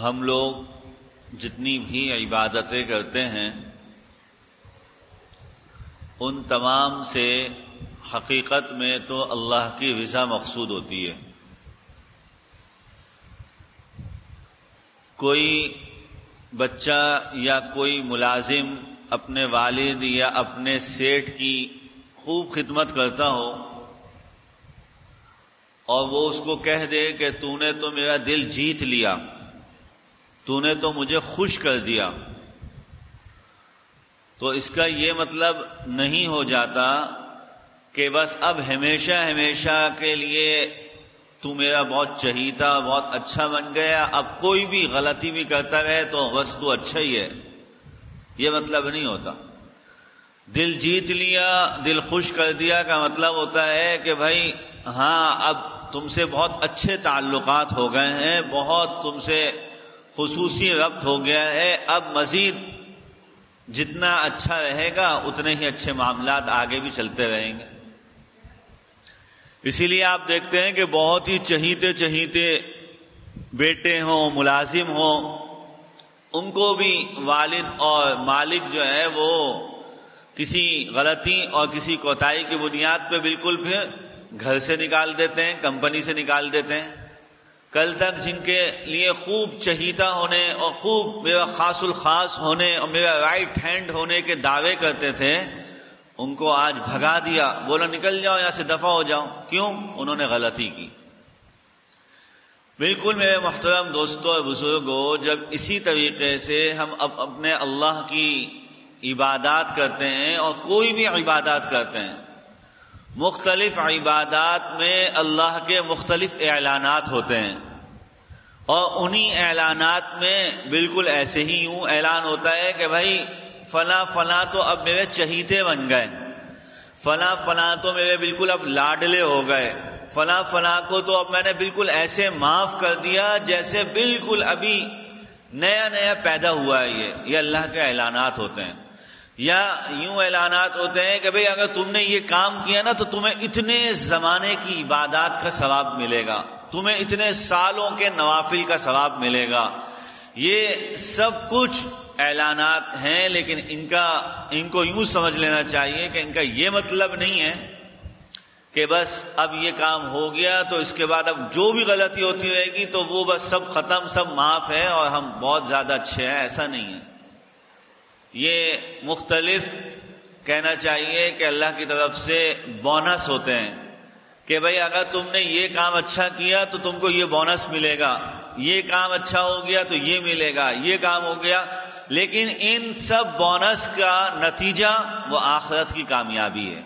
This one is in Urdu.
ہم لوگ جتنی بھی عبادتیں کرتے ہیں ان تمام سے حقیقت میں تو اللہ کی رضا مقصود ہوتی ہے۔ کوئی بچہ یا کوئی ملازم اپنے والد یا اپنے سیٹھ کی خوب خدمت کرتا ہو اور وہ اس کو کہہ دے کہ تو نے تو میرا دل جیت لیا، تو نے تو مجھے خوش کر دیا، تو اس کا یہ مطلب نہیں ہو جاتا کہ بس اب ہمیشہ ہمیشہ کے لیے تو میرا بہت چہیتا، بہت اچھا بن گیا، اب کوئی بھی غلطی بھی کرتا رہے تو بس تو اچھا ہی ہے، یہ مطلب نہیں ہوتا۔ دل جیت لیا، دل خوش کر دیا کا مطلب ہوتا ہے کہ بھائی ہاں اب تم سے بہت اچھے تعلقات ہو گئے ہیں، بہت تم سے خصوصی ربط ہو گیا ہے، اب مزید جتنا اچھا رہے گا اتنے ہی اچھے معاملات آگے بھی چلتے رہیں گے۔ اسی لیے آپ دیکھتے ہیں کہ بہت ہی چہیتے بیٹے ہوں، ملازم ہوں، ان کو بھی والد اور مالک جو ہے وہ کسی غلطی اور کسی کوتاہی کی بنیاد پہ بالکل پھر گھر سے نکال دیتے ہیں، کمپنی سے نکال دیتے ہیں۔ کل تک جن کے لیے خوب چہیتا ہونے اور خوب میرا خاص الخاص ہونے اور میرا رائٹ ہینڈ ہونے کے دعوے کرتے تھے، ان کو آج بھگا دیا، بولا نکل جاؤ یہاں سے، دفع ہو جاؤ۔ کیوں؟ انہوں نے غلطی کی۔ بالکل میرے محترم دوستوں اور بزرگوں، جب اسی طریقے سے ہم اپنے اللہ کی عبادات کرتے ہیں اور کوئی بھی عبادات کرتے ہیں، مختلف عبادات میں اللہ کے مختلف اعلانات ہوتے ہیں، اور انہی اعلانات میں بالکل ایسے ہی یوں اعلان ہوتا ہے کہ بھائی فلاں فلاں تو اب میرے چہیتے بن گئے، فلاں فلاں تو میرے بالکل اب لاڈلے ہو گئے، فلاں فلاں کو تو اب میں نے بالکل ایسے معاف کر دیا جیسے بالکل ابھی نیا نیا پیدا ہوا ہے۔ یہ اللہ کے اعلانات ہوتے ہیں۔ یا یوں اعلانات ہوتے ہیں کہ بھئی اگر تم نے یہ کام کیا نا تو تمہیں اتنے زمانے کی عبادات کا ثواب ملے گا، تمہیں اتنے سالوں کے نوافل کا ثواب ملے گا۔ یہ سب کچھ اعلانات ہیں، لیکن ان کو یوں سمجھ لینا چاہیے کہ ان کا یہ مطلب نہیں ہے کہ بس اب یہ کام ہو گیا تو اس کے بعد اب جو بھی غلطی ہوتی رہے گی تو وہ بس سب ختم، سب معاف ہے اور ہم بہت زیادہ اچھے ہیں، ایسا نہیں ہے۔ یہ مختلف کہنا چاہیے کہ اللہ کی طرف سے بونس ہوتے ہیں کہ بھئی اگر تم نے یہ کام اچھا کیا تو تم کو یہ بونس ملے گا، یہ کام اچھا ہو گیا تو یہ ملے گا، یہ کام ہو گیا، لیکن ان سب بونس کا نتیجہ وہ آخرت کی کامیابی ہے۔